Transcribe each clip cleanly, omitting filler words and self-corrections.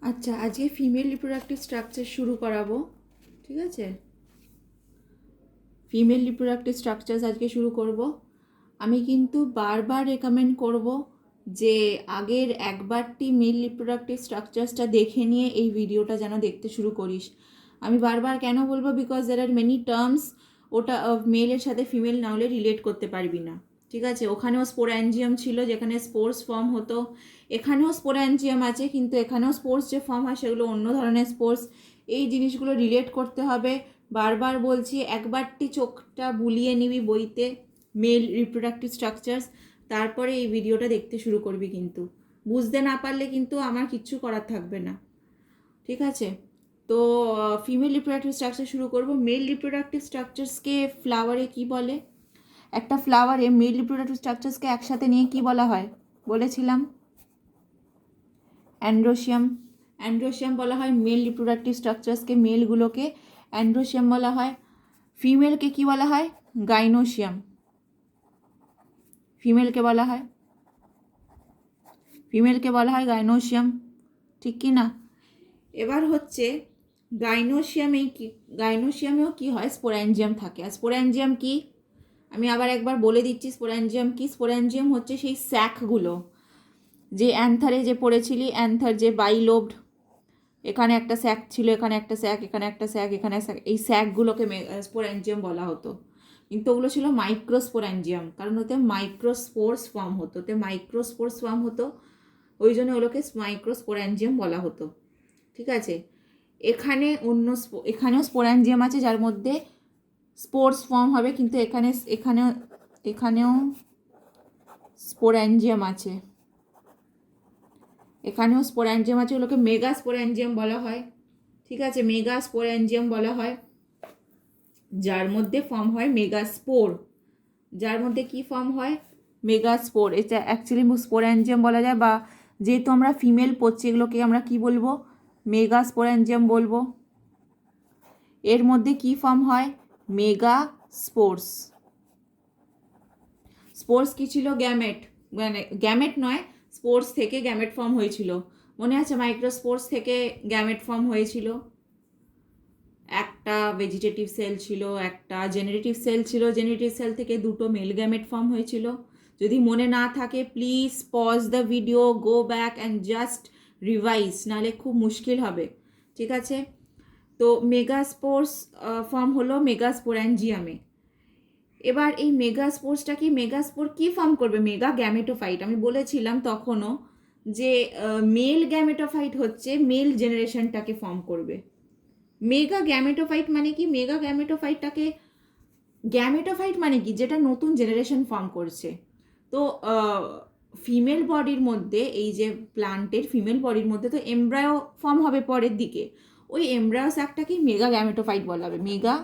আচ্ছা, আজকে female reproductive structure শুরু করাবো। ঠিক আছে, ফিমেল রিপ্রোডাক্টিভ স্ট্রাকচার্স আজকে শুরু করব। আমি কিন্তু বারবার রেকমেন্ড করব যে আগের একবারটি মেল রিপ্রোডাক্টিভ স্ট্রাকচার্সটা দেখে নিয়ে এই ভিডিওটা যেন দেখতে শুরু করিস। আমি বারবার কেন বলবো, because there are many terms, ওটা মেলের সাথে ফিমেল না হলে রিলেট করতে পারবি না। ঠিক আছে, ওখানেও স্পোরঅ্যাঞ্জিয়াম ছিল যেখানে স্পোর্স ফর্ম হতো, এখানেও স্পোরঅ্যাঞ্জিয়াম আছে কিন্তু এখানেও স্পোর্স যে ফর্ম হয় সেগুলো অন্য ধরনের স্পোর্স। এই জিনিসগুলো রিলেট করতে হবে। বারবার বলছি, একবারটি চোখটা বুলিয়ে নিবি বইতে মেল রিপ্রোডাক্টিভ স্ট্রাকচার্স, তারপরে এই ভিডিওটা দেখতে শুরু করবি। কিন্তু বুঝতে না পারলে কিন্তু আমার কিচ্ছু করার থাকবে না। ঠিক আছে, তো ফিমেল রিপ্রোডাক্টিভ স্ট্রাকচার শুরু করব। মেল রিপ্রোডাক্টিভ স্ট্রাকচার্সকে ফ্লাওয়ারে কি বলে? একটা ফ্লাওয়ারে মেল রিপ্রোডাক্টিভ স্ট্রাকচার্সকে একসাথে নিয়ে কি বলা হয় বলেছিলাম? অ্যান্ড্রোশিয়াম। অ্যান্ড্রোশিয়াম বলা হয় মেল রিপ্রোডাক্টিভ স্ট্রাকচার্সকে, মেলগুলোকে অ্যান্ড্রোশিয়াম বলা হয়। ফিমেলকে কি বলা হয়? গাইনোশিয়াম। ফিমেলকে বলা হয় গাইনোশিয়াম। ঠিক কি না? এবার হচ্ছে গাইনোশিয়ামেও কি হয়? স্পোরঅ্যাঞ্জিয়াম থাকে। আর স্পোরঅ্যাঞ্জিয়াম কি আমি আবার একবার বলে দিচ্ছি। স্পোরঅ্যাঞ্জিয়াম কি? স্পোরঅ্যাঞ্জিয়াম হচ্ছে সেই স্যাকগুলো যে অ্যান্থারে যে পড়েছিলি, অ্যান্থার যে বাইলোবড, এখানে একটা স্যাক ছিল, এখানে একটা স্যাক, এখানে একটা স্যাক, এখানে স্যাক, এই স্যাকগুলোকে স্পোরঅ্যাঞ্জিয়াম বলা হতো। কিন্তু ওগুলো ছিল মাইক্রোস্পোরঅ্যাঞ্জিয়াম, কারণ ওতে মাইক্রোস্পোর্স ফর্ম হতো, ওই জন্য ওগুলোকে মাইক্রোস্পোরঅ্যাঞ্জিয়াম বলা হতো। ঠিক আছে, এখানেও স্পোরঅ্যাঞ্জিয়াম আছে যার মধ্যে স্পোর্স ফর্ম হবে, কিন্তু এখানেও স্পোরঅ্যাঞ্জিয়াম আছে। ওগুলোকে মেগা স্পোরঅ্যাঞ্জিয়াম বলা হয়। ঠিক আছে, মেগা স্পোরঅ্যাঞ্জিয়াম বলা হয় যার মধ্যে ফর্ম হয় মেগাস্পোর। যার মধ্যে কি ফর্ম হয়? মেগাস্পোর। এটা অ্যাকচুয়ালি স্পোরঅ্যাঞ্জিয়াম বলা যায়, বা যেহেতু আমরা ফিমেল পড়ছি এগুলোকে আমরা কি বলবো? মেগাস্পোরঅ্যাঞ্জিয়াম বলবো। এর মধ্যে কি ফর্ম হয়? Mega spores. স্পোর্স কি ছিল? গ্যামেট। মানে গ্যামেট নয়, স্পোর্স থেকে গ্যামেট ফর্ম হয়েছিল। মনে আছে? মাইক্রোস্পোর্স থেকে গ্যামেট ফর্ম হয়েছিল। একটা ভেজিটেটিভ সেল ছিল, একটা জেনারেটিভ সেল ছিল, জেনারেটিভ সেল থেকে দুটো মেল গ্যামেট ফর্ম হয়েছিল। যদি মনে না থাকে please pause the video, go back and just revise, নাহলে খুব মুশকিল হবে। ঠিক আছে, তো মেগাস্পোর্স ফর্ম হলো মেগাস্পোরঅ্যাঞ্জিয়ামে। এবার এই মেগাস্পোর্সটা কি? মেগাস্পোর কি ফর্ম করবে? Mega gametophyte. আমি বলেছিলাম তখনও যে মেল গ্যামেটোফাইট হচ্ছে মেল জেনারেশনটাকে ফর্ম করবে। মেগা গ্যামেটোফাইট মানে কি? মেগা গ্যামেটোফাইট মানে কি? যেটা নতুন জেনারেশন ফর্ম করছে। তো ফিমেল বডির মধ্যে, এই যে প্লান্টের ফিমেল বডির মধ্যে তো এমব্রায়ো ফর্ম হবে পরের দিকে, ওই এমব্রায়ো স্যাকটাকেই মেগা গ্যামেটোফাইট বলা হবে। Mega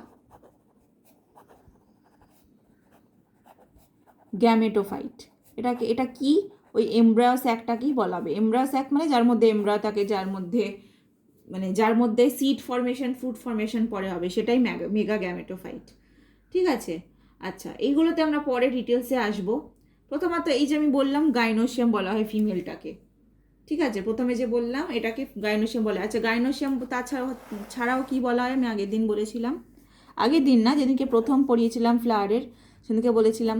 gametophyte. এটা কি? ওই এমব্রায়ো স্যাকটাকেই বলা হবে। এমব্রায়ো স্যাক মানে যার মধ্যে এমব্রায়ো থাকে, যার মধ্যে সিড ফর্মেশন, ফ্রুট ফর্মেশন পরে হবে, সেটাই মেগা গ্যামেটোফাইট। ঠিক আছে, আচ্ছা এইগুলোতে আমরা পরে ডিটেলসে আসবো। প্রথমত এই যে আমি বললাম গাইনোশিয়াম বলা হয় ফিমেলটাকে। ঠিক আছে, প্রথমে যে বললাম এটাকে গাইনোশিয়াম বলে। আচ্ছা, গাইনোশিয়াম ছাড়াও কি বলা হয়? আমি আগের দিন বলেছিলাম, আগের দিন না, যেদিনকে প্রথম পড়িয়েছিলাম ফ্লাওয়ারের, সেদিনকে বলেছিলাম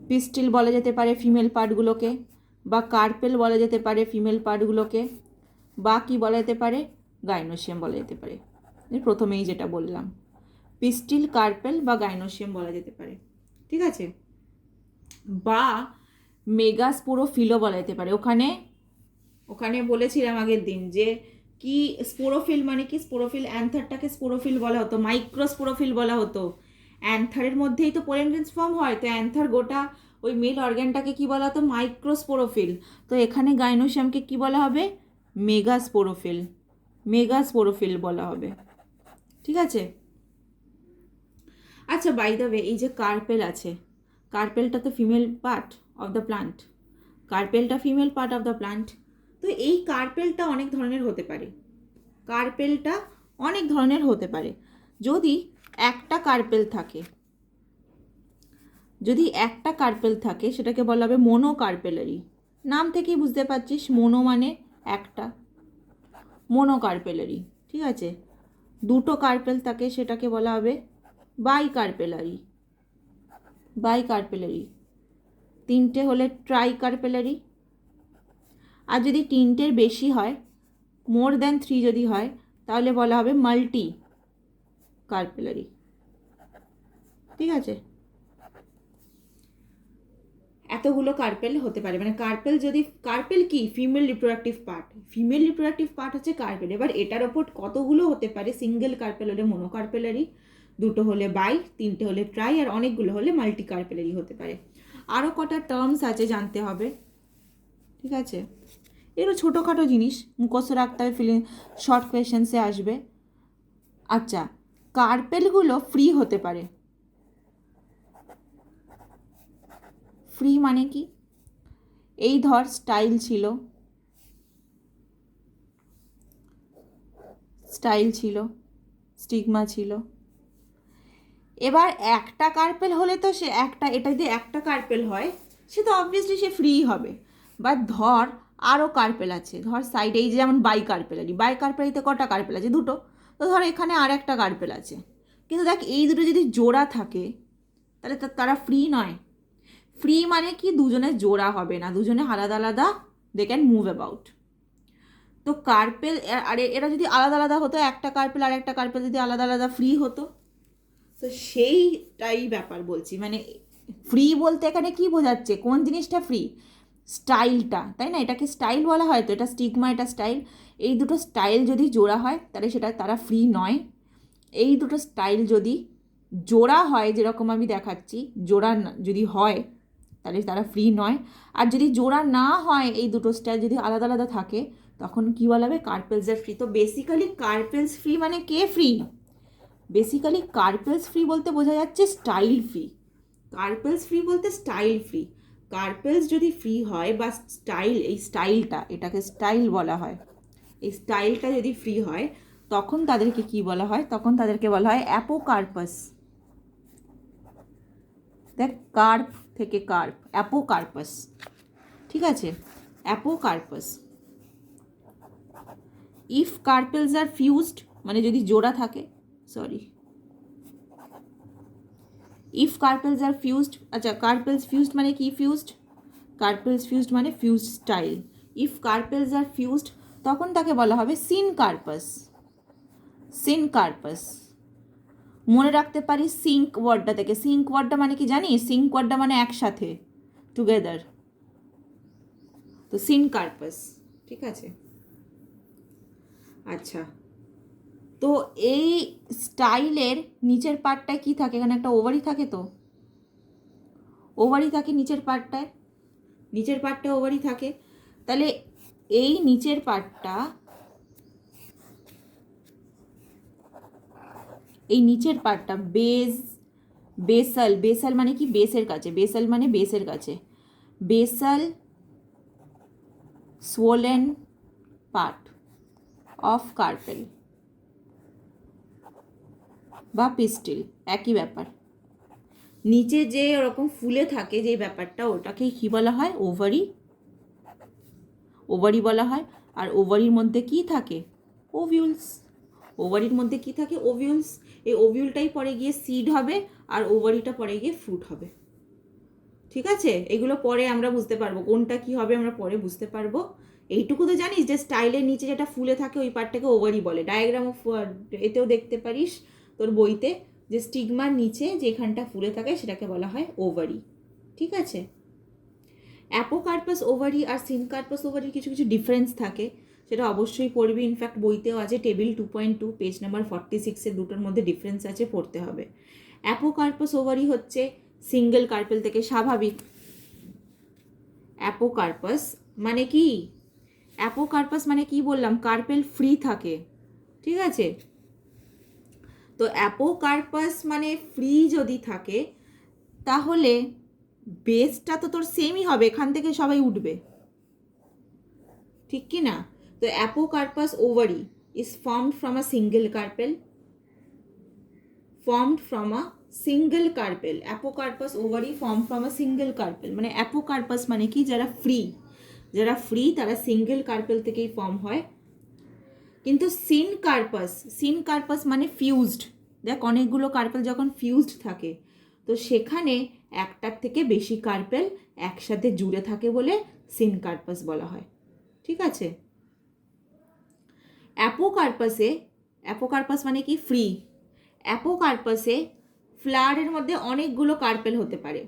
পিস্টিল বলা যেতে পারে ফিমেল পার্টগুলোকে, বা কার্পেল বলা যেতে পারে ফিমেল পার্টগুলোকে, বা কি বলা যেতে পারে? গাইনোশিয়াম বলা যেতে পারে। প্রথমেই যেটা বললাম, পিস্টিল, কার্পেল বা গাইনোশিয়াম বলা যেতে পারে। ঠিক আছে, বা মেগাস্পোরোফিলও বলা যেতে পারে। ওখানে বলেছিলাম আগের দিন যে কি স্পোরোফিল মানে কি? স্পোরোফিল, অ্যান্থারটাকে স্পোরোফিল বলা হতো, মাইক্রোস্পোরোফিল বলা হতো। অ্যান্থারের মধ্যেই তো পোলেন গ্রেনস ফর্ম হয়, তো অ্যান্থার গোটা ওই মেল অর্গ্যানটাকে কি বলা হতো? মাইক্রোস্পোরোফিল। তো এখানে গাইনোশিয়ামকে কি বলা হবে? মেগাস্পোরোফিল বলা হবে। ঠিক আছে, আচ্ছা বাই দ্য ওয়ে, এই যে কার্পেল আছে, কার্পেলটা তো female part of the plant. তো এই কার্পেলটা অনেক ধরনের হতে পারে। যদি একটা কার্পেল থাকে সেটাকে বলা হবে মোনোকার্পেলারি। নাম থেকেই বুঝতে পারছিস, মোনো মানে একটা, মোনোকার্পেলারি, ঠিক আছে। দুটো কার্পেল থাকে সেটাকে বলা হবে বাইকার্পেলারি, বাইকার্পেলারি। তিনটে হলে ট্রাইকার্পেলারি। আর যদি তিনটের বেশি হয়, মোর দ্যান 3 যদি হয়, তাহলে বলা হবে মাল্টি কার্পেলারি, ঠিক আছে। এতগুলো কার্পেল হতে পারে, মানে কার্পেল যদি, কার্পেল কি female reproductive part, female reproductive part হচ্ছে কার্পেল। এবার এটার ওপর কতগুলো হতে পারে, সিঙ্গেল কার্পেল হলে মোনোকার্পেলারি, দুটো হলে বাই, তিনটে হলে ট্রাই, আর অনেকগুলো হলে মাল্টি কার্পেলারি হতে পারে। আরও কটা টার্মস আছে জানতে হবে, ঠিক আছে। এগুলো ছোটোখাটো জিনিস মুখস্থ রাখতে হবে, শর্ট কোয়েশ্চেন্সে আসবে। আচ্ছা, কার্পেলগুলো ফ্রি হতে পারে। ফ্রি মানে কি, এই ধর স্টাইল ছিল, স্টাইল ছিল, স্টিগমা ছিল। এবার একটা কার্পেল হলে তো সে একটা, এটা যদি একটা কার্পেল হয় সে তো অবভিয়াসলি সে ফ্রি হবে। বা ধর আরও কার্পেল আছে, ধর সাইডে, এই যে যেমন বাই কার্পেলারি, বাই কার্পেলারিতে কটা কার্পেল আছে, দুটো। তো ধর এখানে আর একটা কার্পেল আছে, কিন্তু দেখ এই দুটো যদি জোড়া থাকে তাহলে তারা ফ্রি নয়। ফ্রি মানে কি, দুজনের জোড়া হবে না, দুজনে আলাদা আলাদা, দে ক্যান মুভ অ্যাবাউট। তো কার্পেল, আর এরা যদি আলাদা আলাদা হতো, একটা কার্পেল আর একটা কার্পেল যদি আলাদা আলাদা ফ্রি হতো, তো সেইটাই ব্যাপার বলছি। মানে ফ্রি বলতে এখানে কি বোঝাচ্ছে, কোন জিনিসটা ফ্রি, স্টাইলটা, তাই না? এটাকে স্টাইল বলা হয়, তো এটা স্টিগমা, এটা স্টাইল। এই দুটো স্টাইল যদি জোড়া হয় তাহলে সেটা তারা ফ্রি নয়। এই দুটো স্টাইল যদি জোড়া হয়, যেরকম আমি দেখাচ্ছি, জোড়া যদি হয় তাহলে তারা ফ্রি নয়। আর যদি জোড়া না হয়, এই দুটো স্টাইল যদি আলাদা আলাদা থাকে, তখন কী বলা হবে, কার্পেলস আর ফ্রি। তো বেসিক্যালি কার্পেলস ফ্রি মানে কে ফ্রি, বেসিক্যালি কার্পেলস ফ্রি বলতে বোঝা যাচ্ছে স্টাইল ফ্রি। কার্পেলস ফ্রি বলতে স্টাইল ফ্রি। কার্পেলস যদি ফ্রি হয় বা স্টাইল, এই স্টাইলটা, এটাকে স্টাইল বলা হয়, এই স্টাইলটা যদি ফ্রি হয় তখন তাদেরকে কি বলা হয়, তখন তাদেরকে বলা হয় অ্যাপোকার্পাস। দেখ, কার্প থেকে কার্প, অ্যাপোকার্পাস, ঠিক আছে, অ্যাপোকার্পাস। ইফ কার্পেলস আর ফিউজড, মানে যদি জোড়া থাকে, sorry, if carpels are fused, আচ্ছা কার্পেলস ফিউজড মানে কি, ফিউজড, কার্পেলস ফিউজড মানে fused style. If carpels are fused, তখন তাকে বলা হবে সিনকার্পাস, সিনকার্পাস। মনে রাখতে পারি সিঙ্ক ওয়ার্ডটা থেকে, সিঙ্ক ওয়ার্ডটা মানে কি জানিস, সিঙ্ক ওয়ার্ডটা মানে একসাথে, টুগেদার, তো সিনকার্পাস, ঠিক আছে। আচ্ছা, তো এই স্টাইলের নিচের পার্টটায় কি থাকে, এখানে একটা ওভারি থাকে, তো ওভারি থাকে নিচের পার্টটায়, নিচের পার্টটা ওভারি থাকে। তাহলে এই নিচের পার্টটা, এই নিচের পার্টটা বেসাল, বেসাল মানে কি, বেসের কাছে, বেসাল মানে বেসের কাছে, বেসাল সোলেন পার্ট অফ কার্পেল বা পিস্টিল, একই ব্যাপার। নিচে যে ওরকম ফুলে থাকে যে ব্যাপারটা, ওটাকে কি বলা হয়, ওভারি, ওভারি বলা হয়। আর ওভারির মধ্যে কি থাকে, ওভিউলস, ওভারির মধ্যে কি থাকে, ওভিউলস। এই ওভিউলটাই পরে গিয়ে সিড হবে, আর ওভারিটা পরে গিয়ে ফ্রুট হবে, ঠিক আছে। এগুলো পরে আমরা বুঝতে পারবো, কোনটা কি হবে আমরা পরে বুঝতে পারবো। এইটুকু তো জানিস যে স্টাইলের নিচে যেটা ফুলে থাকে ওই পার্টটাকে ওভারি বলে। ডায়াগ্রাম অফ, এতেও দেখতে পারিস তোর বইতে, যে স্টিগমার নিচে যেখানটা ফুলে থাকে সেটাকে বলা হয় ওভারি, ঠিক আছে। অ্যাপোকার্পাস ওভারি আর সিনকার্পাস ওভারির কিছু কিছু ডিফারেন্স থাকে, সেটা অবশ্যই পড়বি। ইনফ্যাক্ট বইতেও আছে, টেবিল 2.2 পেজ নাম্বার 46-এ দুটোর মধ্যে ডিফারেন্স আছে, পড়তে হবে। অ্যাপোকার্পাস ওভারি হচ্ছে সিঙ্গেল কার্পেল থেকে স্বাভাবিক। অ্যাপোকার্পাস মানে কি, অ্যাপোকার্পাস মানে কি বললাম, কার্পেল ফ্রি থাকে, ঠিক আছে। তো অ্যাপোকার্পাস মানে ফ্রি যদি থাকে তাহলে বেসটা তো তোর সেমই হবে, এখান থেকে সবাই উঠবে, ঠিক কি না। তো অ্যাপোকার্পাস ovary is formed from a single carpel, formed from a single carpel. অ্যাপোকার্পাস ovary form from a single carpel, মানে অ্যাপোকার্পাস মানে কি, যারা ফ্রি, যারা ফ্রি তারা সিঙ্গেল কার্পেল থেকেই ফর্ম হয়। কিন্তু সিন কার্পাস মানে ফিউজড। দেখ অনেকগুলো কার্পেল যখন ফিউজড থাকে তো সেখানে একটার থেকে বেশি কার্পেল একসাথে জুড়ে থাকে বলে সিন কার্পাস বলা হয়। ঠিক আছে। অ্যাপোকার্পাস মানে কি ফ্রি। অ্যাপোকার্পাসে ফ্লাওয়ারের মধ্যে অনেকগুলো কার্পেল হতে পারে,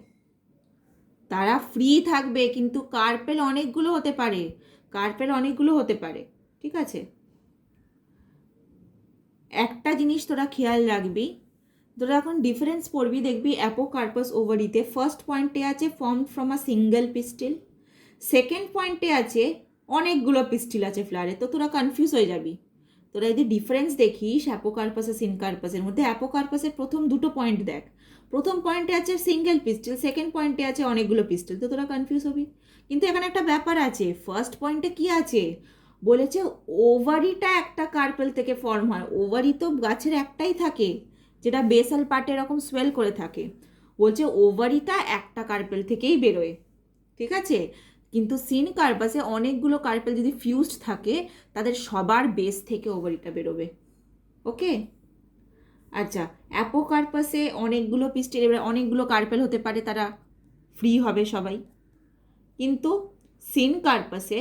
তারা ফ্রি থাকবে কিন্তু কার্পেল অনেকগুলো হতে পারে। ঠিক আছে। একটা জিনিস তোরা খেয়াল রাখবি, তোরা এখন ডিফারেন্স পড়বি, দেখবি অ্যাপোকার্পাস ওভারিতে ফার্স্ট পয়েন্টে আছে form from a single pistil, second পয়েন্টে আছে অনেকগুলো পিস্টিল আছে ফ্লাওয়ারে। তো তোরা কনফিউজ হয়ে যাবি। তোরা যদি ডিফারেন্স দেখিস অ্যাপোকার্পাস আর সিনকার্পাসের মধ্যে, অ্যাপোকার্পাসের প্রথম দুটো পয়েন্ট দেখ, প্রথম পয়েন্টে আছে সিঙ্গেল পিস্টল, সেকেন্ড পয়েন্টে আছে অনেকগুলো পিস্টল, তো তোরা কনফিউজ হবি। কিন্তু এখানে একটা ব্যাপার আছে, ফার্স্ট পয়েন্টে কি আছে বলেছে ওভারিটা একটা কার্পেল থেকে ফর্ম হয়। ওভারি তো গাছের একটাই থাকে যেটা বেসাল পার্টে এরকম সোয়েল করে থাকে, বলছে ওভারিটা একটা কার্পেল থেকেই বেরোয়। ঠিক আছে। কিন্তু সিন কার্পাসে অনেকগুলো কার্পেল যদি ফিউজড থাকে তাদের সবার বেস থেকে ওভারিটা বেরোবে। ওকে। আচ্ছা, অ্যাপোকার্পাসে অনেকগুলো পিস্টিল, এবার অনেকগুলো কার্পেল হতে পারে, তারা ফ্রি হবে সবাই। কিন্তু সিন কার্পাসে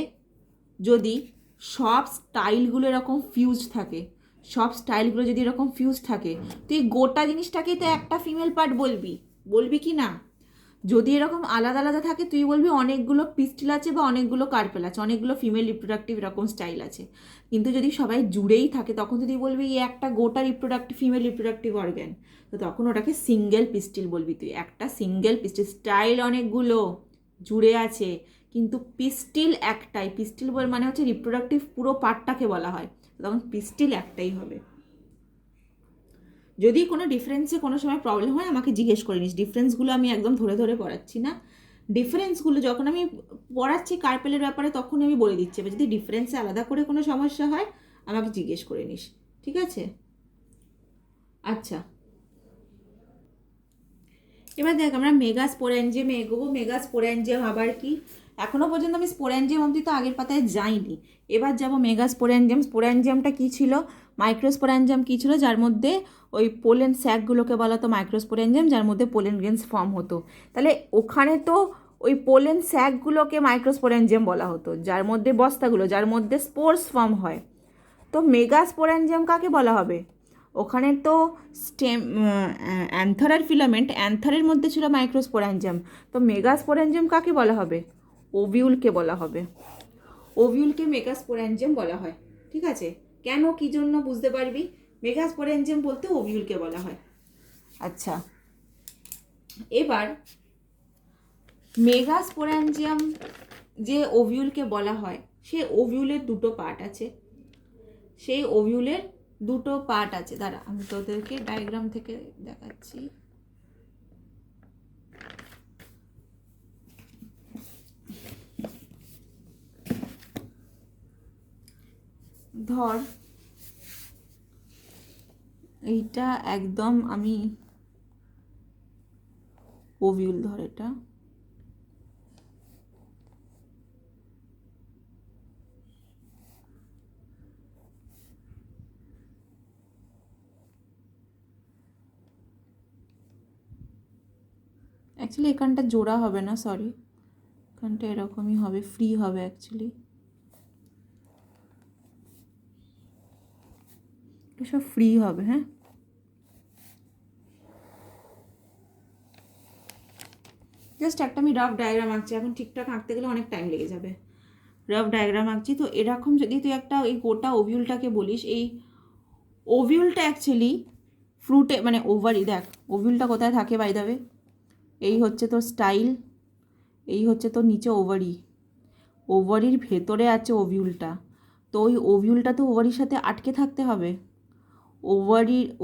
যদি সব স্টাইলগুলো এরকম ফিউজ থাকে, যদি এরকম ফিউজ থাকে তুই গোটা জিনিসটাকেই তো একটা ফিমেল পার্ট বলবি কি না? যদি এরকম আলাদা আলাদা থাকে তুই বলবি অনেকগুলো পিস্টিল আছে বা অনেকগুলো কার্পেল আছে, অনেকগুলো ফিমেল রিপ্রোডাক্টিভ এরকম স্টাইল আছে। কিন্তু যদি সবাই জুড়েই থাকে তখন যদি বলবি এই একটা গোটা ফিমেল রিপ্রোডাক্টিভ অর্গ্যান, তো তখন ওটাকে সিঙ্গেল পিস্টিল বলবি তুই। একটা সিঙ্গেল পিস্টিল, স্টাইল অনেকগুলো জুড়ে আছে কিন্তু পিস্টিল একটাই। পিস্টিল বল মানে হচ্ছে রিপ্রোডাক্টিভ পুরো পার্টটাকে বলা হয়, তখন পিস্টিল একটাই হবে। যদি কোনো ডিফারেন্সে কোনো সময় প্রবলেম হয় আমাকে জিজ্ঞেস করে নিস। ডিফারেন্সগুলো আমি একদম ধরে ধরে পড়াচ্ছি না, ডিফারেন্সগুলো যখন আমি পড়াচ্ছি কার্পেলের ব্যাপারে তখন আমি বলে দিচ্ছি। এবার যদি ডিফারেন্সে আলাদা করে কোনো সমস্যা হয় আমাকে জিজ্ঞেস করে নিস। ঠিক আছে। আচ্ছা, এবার দেখ আমরা মেগাস্পোরেঞ্জিয়ামে এগোবো। মেগাস্পোরেঞ্জিয়াম আবার কি? এখনও পর্যন্ত আমি স্পোরেঞ্জিয়াম অবধি তো আগের পাতায় যাইনি, এবার যাবো মেগাস্পোরেঞ্জিয়াম। স্পোরেঞ্জিয়ামটা কী ছিল? মাইক্রোস্পোরেঞ্জিয়াম কী ছিল? যার মধ্যে ওই পোলেন স্যাকগুলোকে বলা হতো মাইক্রোস্পোরেঞ্জিয়াম, যার মধ্যে পোলেন গ্রেনস ফর্ম হতো। তাহলে ওখানে তো ওই পোলেন স্যাকগুলোকে মাইক্রোস্পোরেঞ্জিয়াম বলা হতো, যার মধ্যে বস্তাগুলো, যার মধ্যে স্পোর্স ফর্ম হয়। তো মেগাস্পোরেঞ্জিয়াম কাকে বলা হবে? ওখানে তো স্টেম অ্যান্থার আর ফিলামেন্ট, অ্যান্থারের মধ্যে ছিল মাইক্রোস্পোরেঞ্জিয়াম, তো মেগাস্পোরেঞ্জিয়াম কাকে বলা হবে? ওভিউলকে বলা হবে। ওভিউলকে মেগাস্পোরেঞ্জিয়াম বলা হয়। ঠিক আছে। কেন, কী জন্য বুঝতে পারবি। মেগাস্পোরেঞ্জিয়াম বলতে ওভিউলকে বলা হয়। আচ্ছা, এবার মেগাস্পোরেঞ্জিয়াম যে ওভিউলকে বলা হয় সে ওভিউলের দুটো পার্ট আছে। সেই ওভিউলের দুটো পার্ট আছে, দাঁড়া আমি তোদেরকে ডায়াগ্রাম থেকে দেখাচ্ছি। ধর এইটা একদম আমি ওভিউল, ধর এটা অ্যাকচুয়ালি এখানটা জোড়া হবে না, সরি, এখানটা এরকমই হবে, ফ্রি হবে অ্যাকচুয়ালি। সব ফ্রি হবে। হ্যাঁ, জাস্ট একটা আমি রাফ ডায়াগ্রাম আঁকছি, এখন ঠিকঠাক আঁকতে গেলে অনেক টাইম লেগে যাবে। রাফ ডায়াগ্রাম আঁকছি। তো এরকম যদি তুই একটা এই গোটা ওভিউলটাকে বলিস, এই ওভিউলটা অ্যাকচুয়ালি ফ্রুটে মানে ওভারি, দেখ ওভিউলটা কোথায় থাকে বাই দ্য ওয়ে, এই হচ্ছে তোর স্টাইল, এই হচ্ছে তোর নিচে ওভারি, ওভারির ভেতরে আছে ওভিউলটা। তো ওই ওভিউলটা তো ওভারির সাথে আটকে থাকতে হবে।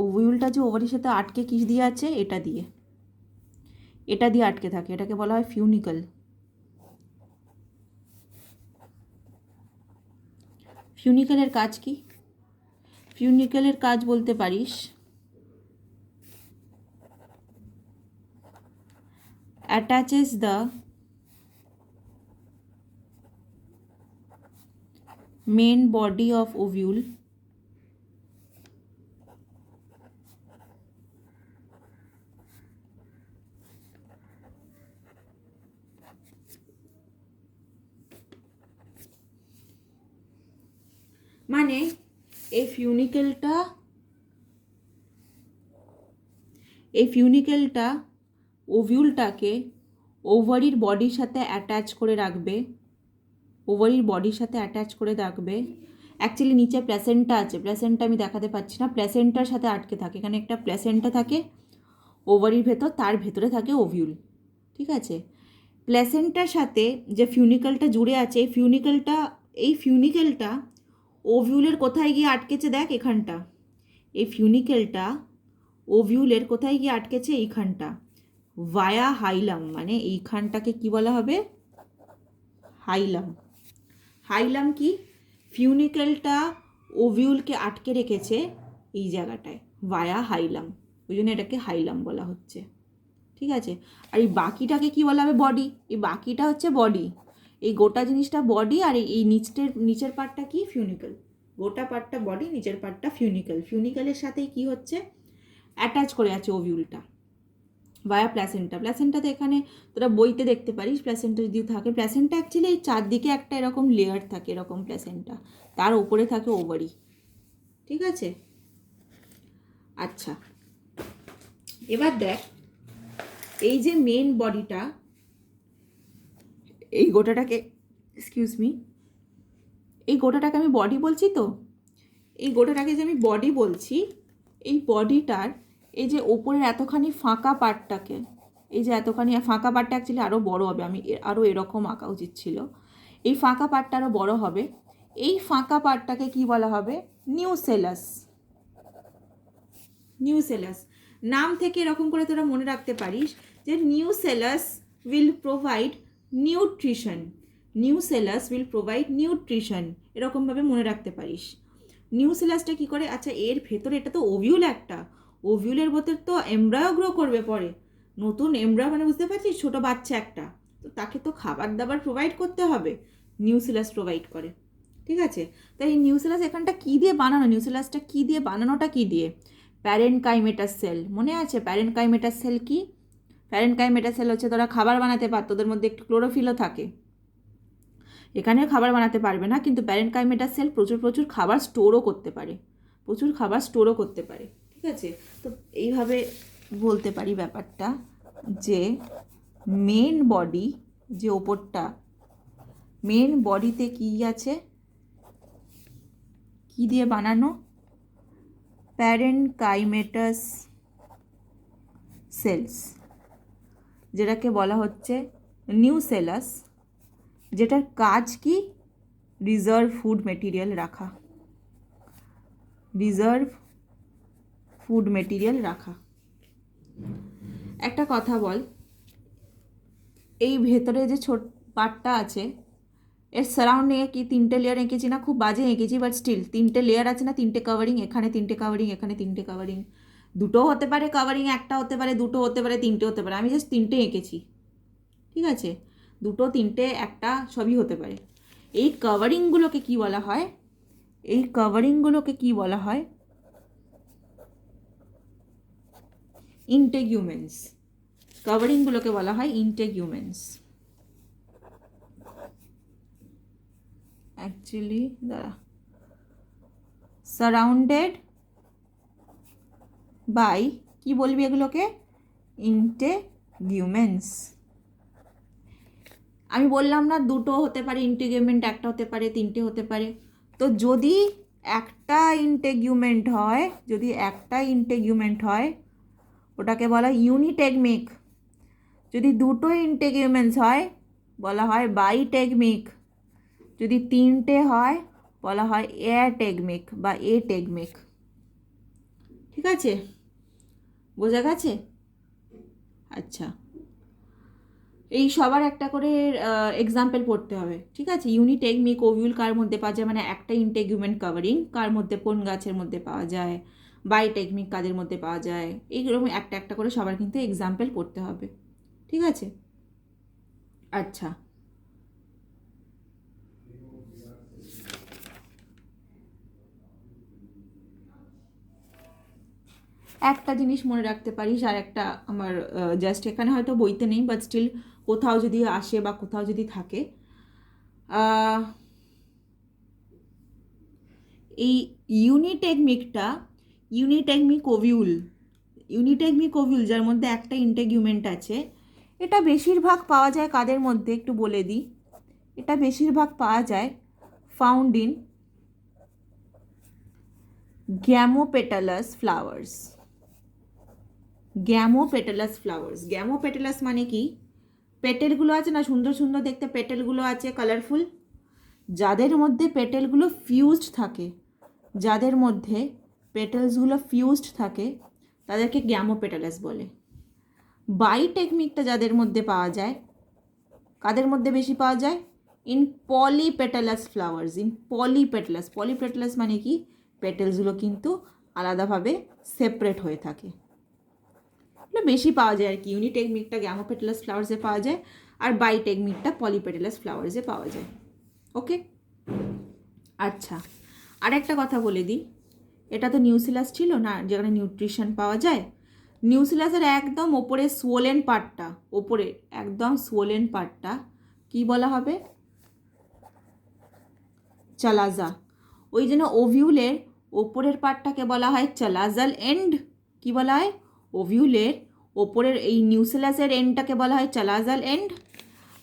ওভিউলটা যে ওভারির সাথে আটকে কিস দিয়ে আছে, এটা দিয়ে আটকে থাকে, এটাকে বলা হয় ফিউনিকল। ফিউনিকলের কাজ কি? ফিউনিকলের কাজ বলতে পারিস attaches the main body of ovule মানে এই ফিউনিকেলটা ওভিউলটাকে ওভারির বডির সাথে অ্যাটাচ করে রাখবে, অ্যাকচুয়ালি নিচে প্ল্যাসেন্টা আছে, প্ল্যাসেন্টা আমি দেখাতে পাচ্ছি না, প্ল্যাসেন্টার সাথে আটকে থাকে। এখানে একটা প্ল্যাসেন্টা থাকে ওভারির ভেতর, তার ভেতরে থাকে ওভিউল, ঠিক আছে। প্ল্যাসেন্টার সাথে যে ফিউনিকেলটা জুড়ে আছে, এই ফিউনিকেলটা ওভিউলের কোথায় গিয়ে আটকেছে দেখ, এখানটা। এই ফিউনিকেলটা ওভিউলের কোথায় গিয়ে আটকেছে, এইখানটা, ভায়া হাইলাম, মানে এইখানটাকে কি বলা হবে, হাইলাম। হাইলাম কি, ফিউনিকেলটা ওভিউলকে আটকে রেখেছে এই জায়গাটায়, ভায়া হাইলাম, ওই জন্য এটাকে হাইলাম বলা হচ্ছে, ঠিক আছে। আর এই বাকিটাকে কি বলা হবে, বডি। এই বাকিটা হচ্ছে বডি, এই গোটা জিনিসটা বডি, আর এই নিচের পার্টটা কি, ফিউনিকেল। গোটা পার্টটা বডি, নিচের পার্টটা ফিউনিকেল। ফিউনিকেলের সাথেই কি হচ্ছে, অ্যাটাচ করে আছে ওভিউলটা ভায়া প্ল্যাসেন্টা। প্ল্যাসেন্টাতে এখানে তোরা বইতে দেখতে পারিস, প্ল্যাসেন্টা যদি থাকে, প্ল্যাসেন্টা অ্যাকচুয়ালি এই চারদিকে একটা এরকম লেয়ার থাকে, এরকম প্ল্যাসেন্টা, তার উপরে থাকে ওভারি, ঠিক আছে। আচ্ছা, এবার দেখ, এই যে মেন বডিটা, এই গোটাটাকে এই গোটাটাকে আমি বডি বলছি তো, এই গোটাটাকে যে আমি বডি বলছি, এই বডিটার এই যে ওপরের এতখানি ফাঁকা পার্টটাকে, এই যে এতখানি ফাঁকা পার্টটা অ্যাকচুয়ালি আরও বড় হবে, আমি আরও এরকম আঁকা উচিত ছিল, এই ফাঁকা পার্টটা আরও বড় হবে। এই ফাঁকা পার্টটাকে কি বলা হবে, নিউসেলাস। নাম থেকে এরকম করে তোরা মনে রাখতে পারিস যে নিউসেলাস উইল প্রোভাইড নিউট্রিশন, এরকমভাবে মনে রাখতে পারিস। নিউসেলাসটা কি করে, আচ্ছা এর ভেতরে, এটা তো ওভিউল, একটা ওভিউলের ভেতর তো এমব্রায়ো গ্রো করবে পরে, নতুন এমব্রায়ো, মানে বুঝতে পারছিস, ছোটো বাচ্চা একটা, তো তাকে তো খাবার দাবার প্রোভাইড করতে হবে, নিউসেলাস প্রোভাইড করে, ঠিক আছে। তাই এই নিউসেলাস এখানটা কী দিয়ে বানানো, নিউসেলাসটা কী দিয়ে বানানোটা কী দিয়ে, প্যারেনকাইমেটাস সেল, মনে আছে প্যারেনকাইমেটাস সেল কি, প্যারেনকাইমেটাস সেল হচ্ছে তোরা খাবার বানাতে পারত, তোদের মধ্যে একটু ক্লোরোফিলও থাকে, এখানেও খাবার বানাতে পারবে না, কিন্তু প্যারেনকাইমেটাস সেল প্রচুর খাবার স্টোরও করতে পারে, ঠিক আছে। তো এইভাবে বলতে পারি ব্যাপারটা, যে মেন বডি, যে ওপরটা, মেন বডিতে কি আছে, কি দিয়ে বানানো, প্যারেনকাইমেটাস সেলস, যেটাকে বলা হচ্ছে নিউসেলাস, যেটার কাজ কি, রিজার্ভ ফুড মেটেরিয়াল রাখা। একটা কথা বল, এই ভেতরে যে ছোট পার্টটা আছে, এর সারাউন্ডিংয়ে কি 3টে লেয়ার এঁকেছি না, খুব বাজে এঁকেছি, বাট স্টিল 3টে লেয়ার আছে না, 3টে কাভারিং, এখানে 3টে কাভারিং, এখানে 3টে কাভারিং, দুটো হতে পারে কাভারিং, একটা হতে পারে, দুটো হতে পারে, 3টে হতে পারে, আমি জাস্ট 3টে এঁকেছি, ঠিক আছে, 2, 3টে, একটা, সবই হতে পারে। এই কাভারিংগুলোকে কি বলা হয়, ইন্টেগুমেন্টস। কাভারিংগুলোকে বলা হয় ইন্টেগুমেন্টস। অ্যাকচুয়ালি সারাউন্ডেড বাই, কি বলবি এগুলোকে, ইন্টেগুমেন্টস। আমি বললাম না দুটো হতে পারে ইন্টিগুমেন্ট, একটা হতে পারে, 3টে হতে পারে। তো যদি একটা ইন্টিগুমেন্ট হয়, ওটাকে বলা ইউনিটেগমিক। যদি দুটো ইন্টিগুমেন্টস হয় বলা হয় বাইটেগমিক। যদি 3টে হয় বলা হয় এটেগমিক বা এটেগমিক, ঠিক আছে, বোঝা গেছে। আচ্ছা, এই সবার একটা করে এক্সাম্পল পড়তে হবে, ঠিক আছে। ইউনিটেগমিক ওভিউল কার মধ্যে পাওয়া যায়, মানে একটা ইন্টেগুমেন্ট কাভারিং কার মধ্যে, কোন গাছের মধ্যে পাওয়া যায়, বাইটেগমিক কাদের মধ্যে পাওয়া যায়, এইরকম একটা একটা করে সবার কিন্তু এক্সাম্পল পড়তে হবে, ঠিক আছে। আচ্ছা, একটা জিনিস মনে রাখতে পারিস, আর একটা আমার জাস্ট এখানে হয়তো বইতে নেই, বাট স্টিল কোথাও যদি আসে বা কোথাও যদি থাকে, এই ইউনিটেগমিক ওভিউল যার মধ্যে একটা ইন্টেগুমেন্ট আছে, এটা বেশিরভাগ পাওয়া যায় কাদের মধ্যে একটু বলে দিই। এটা বেশিরভাগ পাওয়া যায় ফাউন্ড ইন গ্যামোপেটালাস ফ্লাওয়ার্স। গ্যামোপেটালাস মানে কি, পেটেলগুলো আছে না, সুন্দর সুন্দর দেখতে পেটেলগুলো আছে, কালারফুল, যাদের মধ্যে পেটেলগুলো ফিউজড থাকে, যাদের মধ্যে পেটেলসগুলো ফিউজড থাকে তাদেরকে গ্যামোপেটালাস বলে। বাইটেকমিকটা যাদের মধ্যে পাওয়া যায়, কাদের মধ্যে বেশি পাওয়া যায়? In পলিপেটালাস flowers. পলিপেটালাস মানে কি, পেটেলসগুলো কিন্তু আলাদাভাবে সেপারেট হয়ে থাকে, এটা বেশি পাওয়া যায় আর কি। ইউনিটেকমিকটা গ্যামোপেটালাস ফ্লাওয়ার্সে পাওয়া যায়, আর বাইটেকমিকটা পলিপেটালাস ফ্লাওয়ার্সে পাওয়া যায়। ওকে, আচ্ছা, আর একটা কথা বলে দিই, এটা তো নিউসিলাস ছিল না, যেখানে নিউট্রিশন পাওয়া যায়। নিউসিলাসের একদম ওপরে সোলেন পার্টটা কি বলা হবে? চালাজা। ওই জন্য ওভিউলের ওপরের পার্টটাকে বলা হয় চালাজাল এন্ড। কি বলা হয়? ওভিউলের ওপরের এই নিউসিলাসের এন্ডটাকে বলা হয় চালাজাল এন্ড।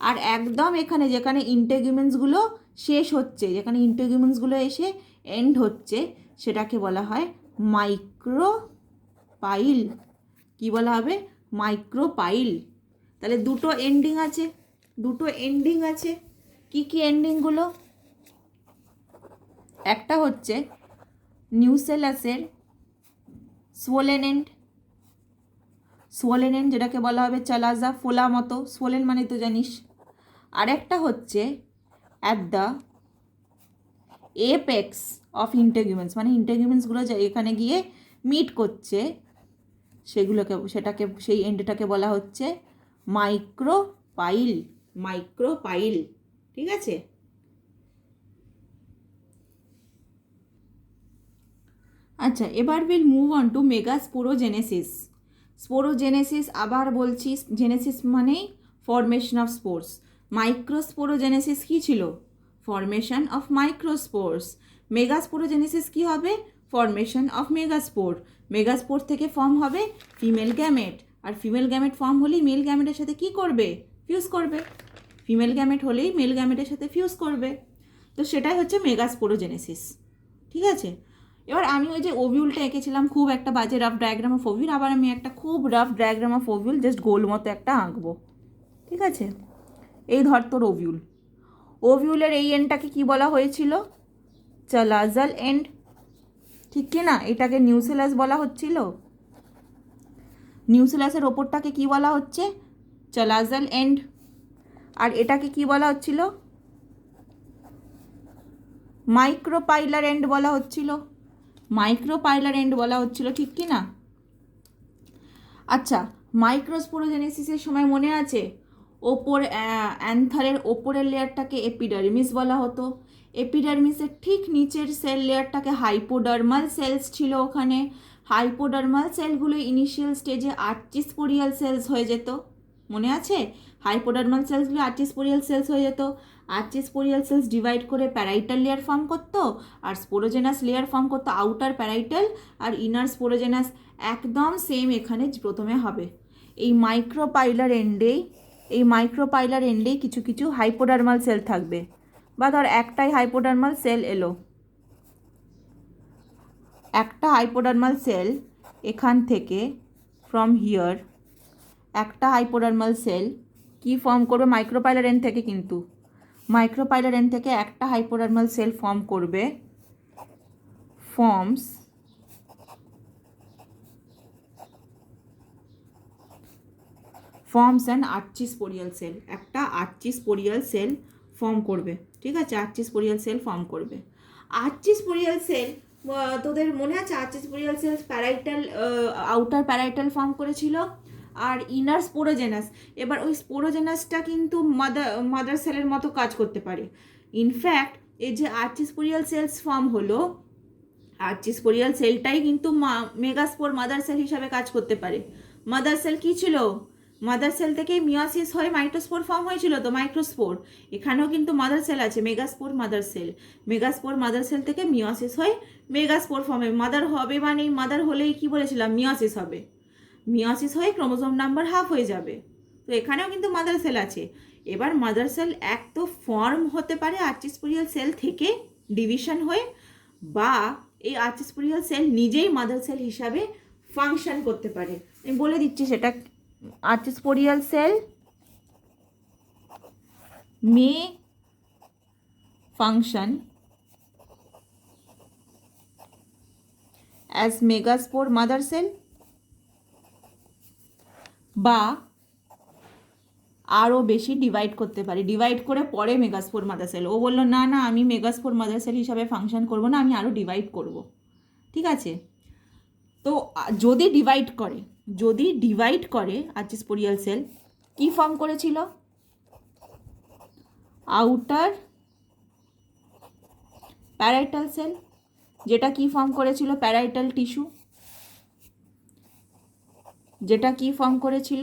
আর একদম এখানে যেখানে ইন্টেগুমেন্টসগুলো শেষ হচ্ছে, যেখানে ইন্টেগুমেন্টসগুলো এসে এন্ড হচ্ছে, সেটাকে বলা হয় মাইক্রোপাইল। কি বলা হবে? মাইক্রোপাইল। তাহলে দুটো এন্ডিং আছে। কি কি এন্ডিংগুলো? একটা হচ্ছে নিউসিলাসের সোলেন এন্ড, যেটাকে বলা হবে চালাজা, ফোলা মতো, সোলেন মানে তো জানিস। আর একটা হচ্ছে অ্যাট দ্য এপেক্স অফ ইন্টেগুমেন্টস, মানে ইন্টেগুমেন্টসগুলো এখানে গিয়ে মিট করছে, সেই এন্ডটাকে বলা হচ্ছে মাইক্রোপাইল। ঠিক আছে? আচ্ছা, এবার will move on to sporogenesis. আবার বলছি, জেনেসিস মানেই ফরমেশন অফ স্পোর্স। মাইক্রোস্পোরোজেনেসিস কী ছিল? Formation of microspores. মেগাস্পোরোজেনেসিস কী হবে? ফরমেশন অফ মেগাস্পোর থেকে ফর্ম হবে ফিমেল গ্যামেট, আর ফিমেল গ্যামেট ফর্ম হলেই মেল গ্যামেটের সাথে কী করবে? ফিউজ করবে। ফিমেল গ্যামেট হলেই মেল গ্যামেটের সাথে ফিউজ করবে। তো সেটাই হচ্ছে মেগাস্পোরোজেনেসিস। ঠিক আছে? এবার আমি ওই যে ওভিউলটা এঁকেছিলাম, খুব একটা বাজে রাফ ডায়াগ্রাম অফ ওভিউল, আবার আমি একটা খুব rough diagram of ovule just গোল মতো একটা আঁকবো। ঠিক আছে? এই ধর তোর ওভিউলের এই এন্ডটাকে কি বলা হয়েছিল? চালাজাল এন্ড। ঠিক কি না? এটাকে নিউসিলাস বলা হচ্ছিল। নিউসিলাসের ওপরটাকে কি বলা হচ্ছে? চালাজাল এন্ড। আর এটাকে কি বলা হচ্ছিল? মাইক্রোপাইলার এন্ড বলা হচ্ছিল। ঠিক কি না? আচ্ছা, মাইক্রোস্পোরোজেনেসিসের সময় মনে আছে অ্যান্থারের ওপরের লেয়ারটাকে এপিডার্মিস বলা হতো। এপিডার্মিসের ঠিক নিচের সেল লেয়ারটাকে হাইপোডার্মাল সেলস ছিল। ওখানে হাইপোডার্মাল সেলগুলো ইনিশিয়াল স্টেজে আর্চিস্পোরিয়াল সেলস হয়ে যেত, মনে আছে? হাইপোডার্মাল সেলসগুলো আর্চিস্পোরিয়াল সেলস হয়ে যেত। আর্চিস্পোরিয়াল সেলস ডিভাইড করে প্যারাইটাল লেয়ার ফর্ম করতো, আর স্পোরোজেনাস লেয়ার ফর্ম করতো আউটার প্যারাইটাল আর ইনার স্পোরোজেনাস। একদম সেম এখানে প্রথমে হবে। এই মাইক্রোপাইলার এন্ডেই কিছু কিছু হাইপোডার্মাল সেল থাকবে, বা ধর একটাই হাইপোডার্মাল সেল এলো, একটা হাইপোডার্মাল সেল এখান থেকে, ফ্রম হিয়ার একটা হাইপোডার্মাল সেল কি ফর্ম করবে? মাইক্রোপাইলার এন্ড থেকে, কিন্তু মাইক্রোপাইলার এন্ড থেকে একটা হাইপোডার্মাল সেল ফর্ম করবে, ফর্মস অ্যান আর্চিস্পোরিয়াল সেল। একটা আর্চিস্পোরিয়াল সেল ফর্ম করবে। ঠিক আছে? আর্চিস্পোরিয়াল সেল ফর্ম করবে। আর্চিস্পোরিয়াল সেল, তোদের মনে আছে archesporial cell parietal, outer parietal form করেছিল, আর ইনার স্পোরোজেনাস। এবার ওই স্পোরোজেনাসটা কিন্তু মাদার সেলের মতো কাজ করতে পারে। ইনফ্যাক্ট এই যে আর্চিস্পোরিয়াল সেলস ফর্ম হলো, আর্চিস্পোরিয়াল সেলটাই কিন্তু মেগাস্পোর মাদার সেল হিসাবে কাজ করতে পারে। মাদার সেল কী ছিল? মাদার সেল থেকে মিওসিস হয়ে মাইক্রোস্পোর ফর্ম হয়েছিল তো, মাইক্রোস্পোর। এখানেও কিন্তু মাদার সেল আছে, megaspore mother sell. Megaspore mother sell থেকে মিওসিস হয়ে মেগাস্পোর ফর্মে মাদার হবে, মানে মাদার হলেই কি বলেছিলাম, মিওসিস হবে। মিওসিস হয়ে ক্রোমোজোম নাম্বার হাফ হয়ে যাবে। তো এখানেও কিন্তু মাদার সেল আছে। এবার মাদার সেল এক তো ফর্ম হতে পারে আর্চিস্পোরিয়াল সেল থেকে ডিভিশন হয়ে, বা এই আর্চিস্পোরিয়াল সেল নিজেই মাদার সেল হিসাবে ফাংশন করতে পারে। আমি বলে দিচ্ছি সেটা। Archesporial cell may function as megaspore mother cell, বা আরও বেশি ডিভাইড করতে পারি, ডিভাইড করে পরে মেগাস্পোর মাদার সেল। ও বললো না না, আমি মেগাস্পোর মাদার সেল হিসাবে ফাংশন করব না, আমি আরও ডিভাইড করব। ঠিক আছে, তো যদি ডিভাইড করে আর্চিস্পোরিয়াল সেল কি ফর্ম করেছিল, আউটার প্যারাইটাল সেল, যেটা কি ফর্ম করেছিল, প্যারাইটাল টিস্যু, যেটা কি ফর্ম করেছিল,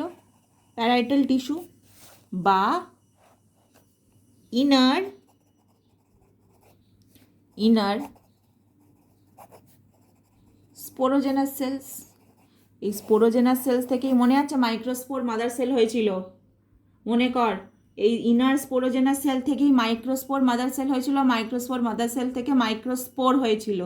প্যারাইটাল টিস্যু, বা ইনার স্পোরোজেনাস সেলস। এই স্পোরোজেনাস সেলস থেকেই মনে আছে মাইক্রোস্পোর মাদার সেল হয়েছিল, মনে কর। এই ইনার স্পোরোজেনাস সেল থেকেই মাইক্রোস্পোর মাদার সেল হয়েছিল, মাইক্রোস্পোর মাদার সেল থেকে মাইক্রোস্পোর হয়েছিল।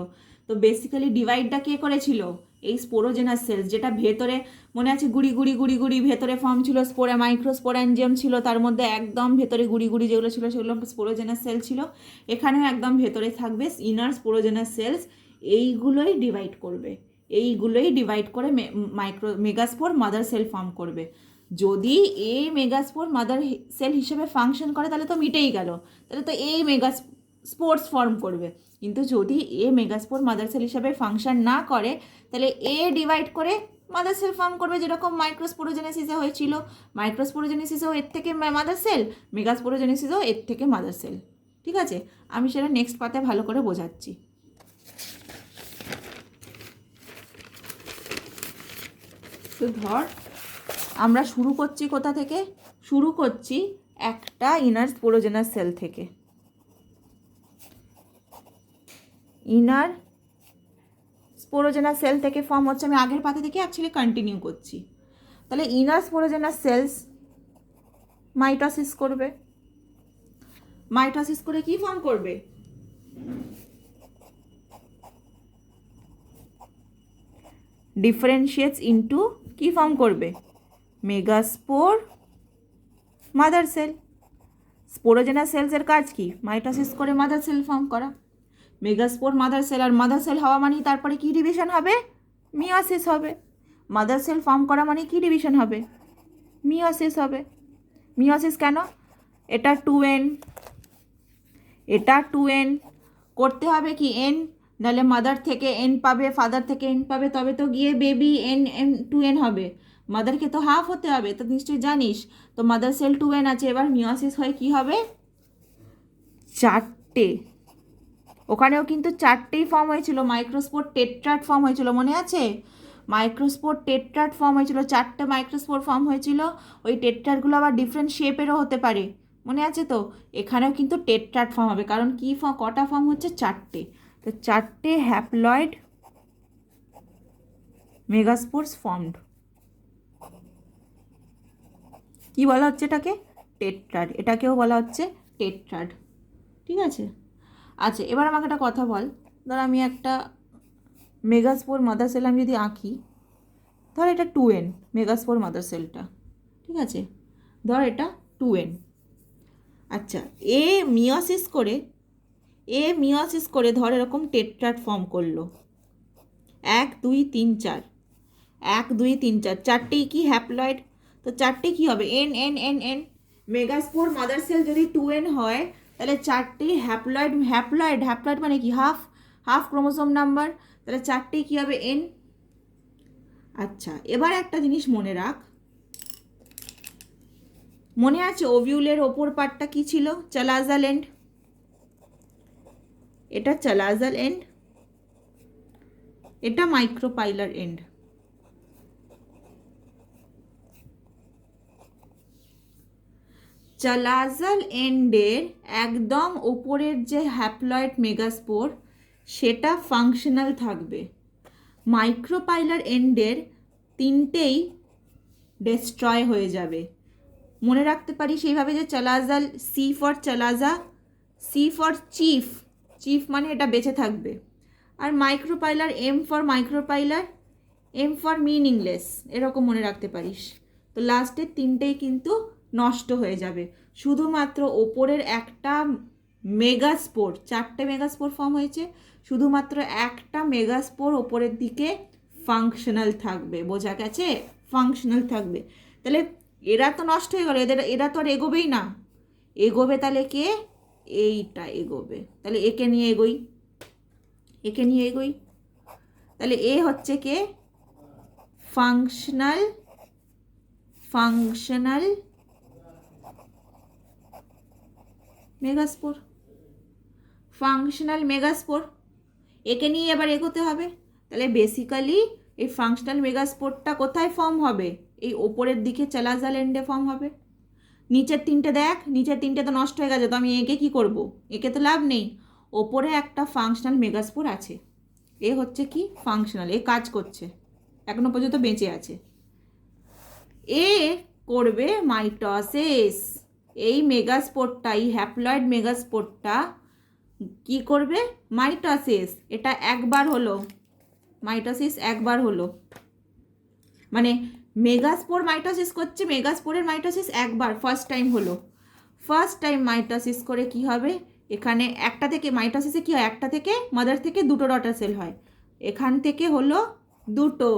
তো বেসিক্যালি ডিভাইডটা কে করেছিল, এই স্পোরোজেনাস সেলস, যেটা ভেতরে মনে আছে গুড়ি গুড়ি গুড়ি গুড়ি ভেতরে ফর্ম ছিল, স্পোরা মাইক্রোস্পোরাঞ্জিয়াম ছিল, তার মধ্যে একদম ভেতরে গুড়ি গুড়ি যেগুলো ছিল সেগুলো স্পোরোজেনাস সেল ছিল। এখানেও একদম ভেতরে থাকবে ইনার স্পোরোজেনাস সেলস, এইগুলোই ডিভাইড করবে, এইগুলোই ডিভাইড করে মেগাস্পোর মাদার সেল ফর্ম করবে। যদি এ মেগাস্পোর মাদার সেল হিসেবে ফাংশন করে তাহলে তো মিটেই গেল, তাহলে তো এই স্পোর্স ফর্ম করবে। কিন্তু যদি এ মেগাস্পোর মাদার সেল হিসেবে ফাংশন না করে, তাহলে এ ডিভাইড করে মাদার সেল ফর্ম করবে, যেরকম মাইক্রোস্পোরোজেনেসিসে হয়েছিল। মাইক্রোস্পোরোজেনেসিসেও এর থেকে মাদার সেল, মেগাস্পোরোজেনেসিসেও এর থেকে মাদার সেল। ঠিক আছে, আমি সেটা নেক্সট পাতে ভালো করে বোঝাচ্ছি। তো ধর আমরা শুরু করছি কোথা থেকে, শুরু করছি একটা ইনার স্পোরোজেনাস সেল থেকে। ইনার স্পোরোজেনাস সেল থেকে ফর্ম হচ্ছে, আমি আগের পাতা থেকে অ্যাকচুয়ালি কন্টিনিউ করছি। তাহলে ইনার স্পোরোজেনাস সেলস মাইটোসিস করবে, মাইটোসিস করে কি ফর্ম করবে, ডিফারেন্সিয়েটস ইনটু কি ফর্ম করবে, মেগাস্পোর মাদার সেল। স্পোরোজেনাস সেলসের কাজ কি, মাইটোসিস করে মাদার সেল ফর্ম করা। মেগাস্পোর মাদার সেল, আর মাদার সেল হওয়া মানে তারপরে কি ডিভিশন হবে, মিওসিস হবে। মাদার সেল ফর্ম করা মানে কি ডিভিশন হবে, মিওসিস হবে। মিওসিস কেন, এটা 2n, এটা 2n, করতে হবে কি n, নাহলে মাদার থেকে n পাবে, ফাদার থেকে n পাবে, তবে তো গিয়ে বেবি n 2n হবে। মাদারকে তো হাফ হতে হবে, তো নিশ্চয়ই জানিস। তো মাদার সেল 2n আছে, এবার মিওসিস হয়ে কি হবে, 4টে। ওখানেও কিন্তু 4টেই ফর্ম হয়েছিল, মাইক্রোস্পোর টেট্রাড ফর্ম হয়েছিল, মনে আছে, মাইক্রোস্পোর টেট্রাড ফর্ম হয়েছিল, 4টে মাইক্রোস্পোর ফর্ম হয়েছিল। ওই টেট্রাডগুলো আবার ডিফারেন্ট শেপেরও হতে পারে, মনে আছে তো। এখানেও কিন্তু টেট্রাড ফর্ম হবে, কারণ কি কটা ফর্ম হচ্ছে, 4টে। তো 4টে হ্যাপ্লয়েড মেগাস্পোর্স ফর্মড। কি বলা হচ্ছে এটাকে, টেট্রাড, এটাকেও বলা হচ্ছে টেট্রাড। ঠিক আছে, আচ্ছা এবার আমাকে একটা কথা বল, ধর আমি একটা মেগাস্পোর মাদার সেল আমি যদি আঁকি, ধর এটা 2n মেগাস্পোর মাদার সেলটা, ঠিক আছে, ধর এটা 2n। আচ্ছা এ মিওসিস করে ধর এরকম টেট্রাড ফর্ম করলো, 1 2 3 4, 1 2 3 4, 4টেই কি হ্যাপ্লয়েড। তো 4টে কি হবে, n n n n। Megaspore mother sell যদি 2n হয়, তাহলে 4টেই হ্যাপ্লয়েড। হ্যাপ্লয়েড মানে কি, হাফ ক্রোমোসোম নাম্বার, তাহলে 4টেই কি হবে, n। আচ্ছা এবার একটা জিনিস মনে রাখ, মনে আছে ওভিউলের ওপর পার্টটা কি ছিল, চালাজাল এন্ড, এটা চালাজাল এন্ড, এটা মাইক্রোপাইলার এন্ড। চালাজাল এন্ডের একদম ওপরের যে হ্যাপ্লয়েড মেগাস্পোর সেটা ফাংশনাল থাকবে, মাইক্রোপাইলার এন্ডের তিনটেই ডেস্ট্রয় হয়ে যাবে। মনে রাখতে পারি সেইভাবে যে chalazal, C for chalaza, C for chief, chief মানে এটা বেঁচে থাকবে, আর micropylar, M for micropylar, M for meaningless, এরকম মনে রাখতে পারিস। তো লাস্টের তিনটেই কিন্তু নষ্ট হয়ে যাবে, শুধুমাত্র ওপরের একটা মেগাস্পোর, চারটে মেগাস্পোর ফর্ম হয়েছে, শুধুমাত্র একটা মেগাস্পোর ওপরের দিকে ফাংশনাল থাকবে। বোঝা গেছে? ফাংশনাল থাকবে। তাহলে এরা তো নষ্ট হয়ে গেল, এরা তো আর এগোবেই না। এগোবে তাহলে কে? এইটা এগোবে। তাহলে একে নিয়ে এগোই, একে নিয়ে এগোই। তাহলে এ হচ্ছে কে? Functional, functional megaspore, functional megaspore. একে নিয়ে এবার এগোতে হবে। তাহলে বেসিক্যালি এই ফাংশনাল মেগাস্পোরটা কোথায় ফর্ম হবে? এই ওপরের দিকে চালাজাল এন্ডে ফর্ম হবে। নিচের তিনটে দেখ, নিচের তিনটে তো নষ্ট হয়ে গেছে, তো আমি একে কি করব? একে তো লাভ নেই। ওপরে একটা ফাংশনাল মেগাস্পোর আছে, এ হচ্ছে কি? ফাংশনাল, এ কাজ করছে, এখনো পর্যন্ত বেঁচে আছে। এ করবে মাইটোসিস। এই মেগাস্পোরটা, এই হ্যাপ্লয়েড মেগাস্পোরটা কি করবে? মাইটোসিস। এটা একবার হলো, মাইটোসিস একবার হলো, মানে মেগাস্পোর মাইটোসিস করছে, মেগাস্পোরের মাইটোসিস একবার, ফার্স্ট টাইম হলো। ফার্স্ট টাইম মাইটোসিস করে কি হবে? এখানে একটা থেকে, মাইটোসিসে কি হয়? একটা থেকে, মাদার থেকে দুটো ডটার সেল হয়, এখান থেকে হলো দুটো।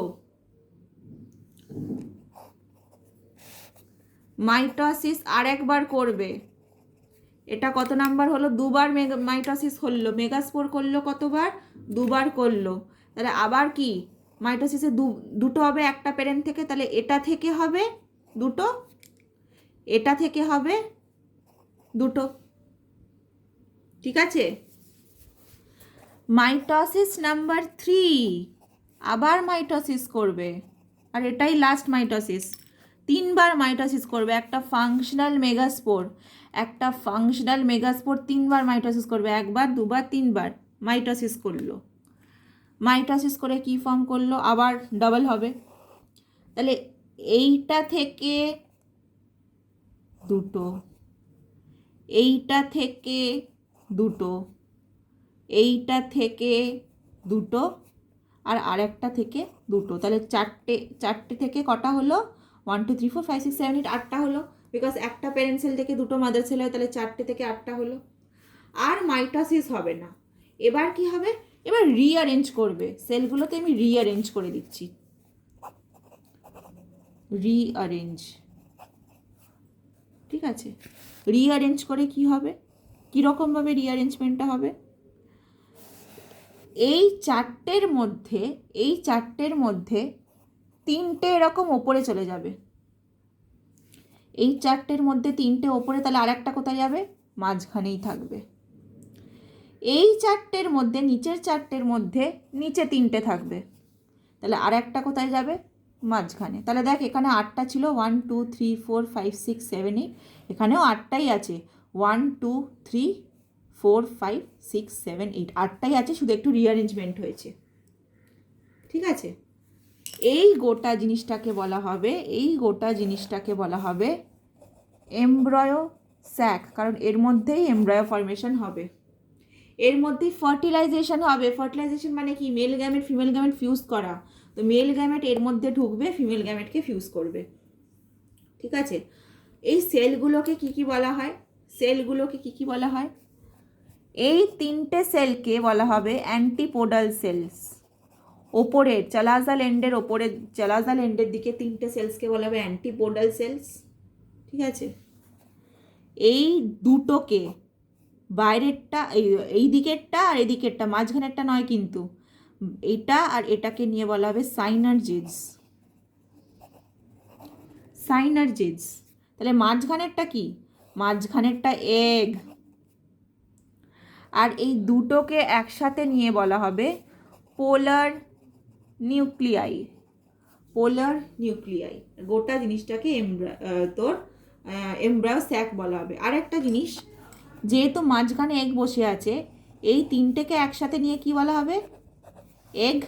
মাইটোসিস আর একবার করবে, এটা কত নাম্বার হলো? দুবার মাইটোসিস করলো, মেগাস্পোর করলো কতবার? দুবার করলো। তাহলে আবার কি মাইটোসিসে দুটো হবে একটা প্যারেন্ট থেকে, তাহলে এটা থেকে হবে দুটো, এটা থেকে হবে দুটো। ঠিক আছে? মাইটোসিস নাম্বার 3 আবার মাইটোসিস করবে, আর এটাই লাস্ট মাইটোসিস। তিনবার মাইটোসিস করবে, একটা ফাংশনাল মেগাস্পোর, একটা ফাংশনাল মেগাস্পোর তিনবার মাইটোসিস করবে, একবার, দুবার, তিনবার মাইটোসিস করলো। মাইটোসিস করে কি ফর্ম করলো? আবার ডাবল হবে। তাহলে এইটা থেকে দুটো, এইটা থেকে দুটো, এইটা থেকে দুটো, আর আরেকটা থেকে দুটো। তাহলে চারটে, চারটে থেকে কটা হলো? 1 2 3 4 5 6 7 8, আটটা হলো, বিকজ একটা প্যারেন্ট সেল থেকে দুটো মাদার সেল হয়, তাহলে চারটে থেকে আটটা হলো। আর মাইটোসিস হবে না। এবার কি হবে? এবার রিঅ্যারেঞ্জ করবে সেলগুলোকে। আমি রিঅ্যারেঞ্জ করে দিচ্ছি, রিঅ্যারেঞ্জ। ঠিক আছে? রিঅ্যারেঞ্জ করে কি হবে? কীরকমভাবে রিঅ্যারেঞ্জমেন্টটা হবে? এই চারটের মধ্যে, এই চারটের মধ্যে তিনটে এরকম ওপরে চলে যাবে, এই চারটের মধ্যে তিনটে ওপরে, তাহলে আরেকটা কোথায় যাবে? মাঝখানেই থাকবে। এই চারটের মধ্যে, নিচের চারটের মধ্যে নিচে তিনটে থাকবে, তাহলে আরেকটা কোথায় যাবে? মাঝখানে। তাহলে দেখ এখানে আটটা ছিল, 1 2 3 4 5 6 7 8, এখানেও আটটাই আছে, 1 2 3 4 5 6 7 8, আটটাই আছে, শুধু একটু রিঅ্যারেঞ্জমেন্ট হয়েছে। ঠিক আছে? এই গোটা জিনিসটাকে বলা হবে, এই গোটা জিনিসটাকে বলা হবে এমব্রায়ো স্যাক, কারণ এর মধ্যেই এমব্রায়ো ফর্মেশন হবে, এর মধ্যেই ফার্টিলাইজেশন হবে। ফার্টিলাইজেশন মানে কি? Male gamete female gamete fuse করা। তো মেল গ্যামেট এর মধ্যে ঢুকবে, ফিমেল গ্যামেটকে ফিউজ করবে। ঠিক আছে? এই সেলগুলোকে কি কি বলা হয়? সেলগুলোকে কি কি বলা হয়? এই তিনটে সেলকে বলা হবে অ্যান্টিপোডাল সেলস। ওপরের চালাজাল এন্ডের ওপরে, চালাজাল এন্ডের দিকে তিনটে সেলসকে বলা হবে অ্যান্টিপোডাল সেলস। ঠিক আছে? এই দুটোকে, বাইরেরটা, এই দিকেরটা আর এই দিকেরটা, মাঝখানেরটা নয় কিন্তু, এটা আর এটাকে নিয়ে বলা হবে সাইনার্জিডস। সাইনার্জিডস। তাহলে মাঝখানেরটা কি? মাঝখানেরটা এগ। আর এই দুটোকে একসাথে নিয়ে বলা হবে পোলার নিউক্লিয়াই। পোলার নিউক্লিয়াই। গোটা জিনিসটাকে তোর এমব্রায়ো স্যাক বলা হবে। আর একটা জিনিস, যেহেতু মাঝখানে এগ বসে আছে, এই তিনটেকে একসাথে নিয়ে কি বলা হবে? Egg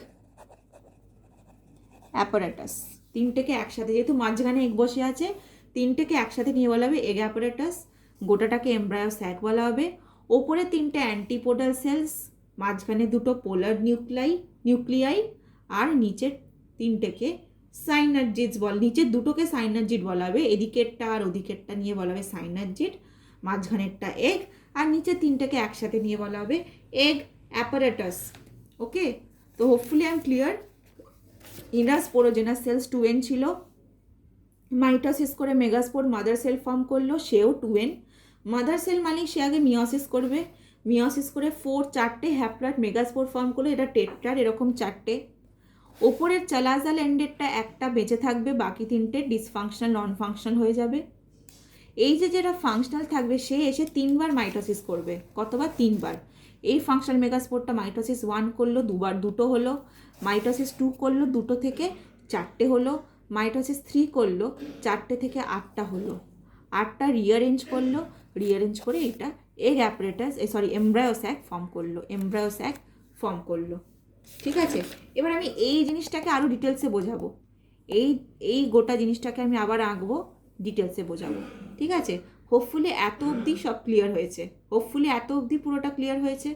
apparatus. তিনটেকে একসাথে, যেহেতু মাঝখানে এগ বসে আছে, তিনটেকে একসাথে নিয়ে বলা হবে এগ অ্যাপারেটাস। গোটাটাকে এমব্রায়ো স্যাক বলা হবে। ওপরে তিনটে অ্যান্টিপোডাল সেলস, মাঝখানে দুটো পোলার নিউক্লিয়াই, আর নিচের তিনটেকে সাইনার্জিডস নিচের দুটোকে সাইনার্জিড বলা হবে। এদিকেরটা আর ওদিকেরটা নিয়ে বলা হবে সাইনার্জিড, মাঝখানেরটা এগ, আর নিচের তিনটেকে একসাথে নিয়ে বলা হবে এগ অ্যাপারেটাস। ওকে, তো hopefully I am clear. Inner sporogenous cells 2n ছিল, মাইটোসিস করে মেগাস্পোর মাদার সেল ফর্ম করলো, সেও 2n। মাদার সেল মানেই সে আগে মিওসিস করবে, মিওসিস করে 4 হ্যাপ্লয়েড মেগাস্পোর ফর্ম করলো, এটা টেট্রার, এরকম 4। ওপরের চালাজাল এন্ডেরটা একটা বেঁচে থাকবে, বাকি তিনটে ডিসফাংশনাল নন ফাংশনাল হয়ে যাবে। এই যে যেটা ফাংশনাল থাকবে সে এসে 3বার মাইটোসিস করবে। কতবার? 3বার। এই ফাংশনাল মেগাস্পোরটা মাইটোসিস 1 করলো, দুটো হলো। মাইটোসিস 2 করলো, 2 থেকে 4 হলো। মাইটোসিস 3 করলো, 4 থেকে 8 হলো। 8টা রিঅ্যারেঞ্জ করলো, রিঅ্যারেঞ্জ করে এটা egg apparatus embryo sac form করলো। ঠিক আছে, এবার আমি এই জিনিসটাকে আরও ডিটেলসে বোঝাবো। এই গোটা জিনিসটাকে আমি আবার আঁকবো, ডিটেলসে বোঝাবো। ঠিক আছে, হোপফুলি এত অবধি সব ক্লিয়ার হয়েছে। পুরোটা ক্লিয়ার হয়েছে।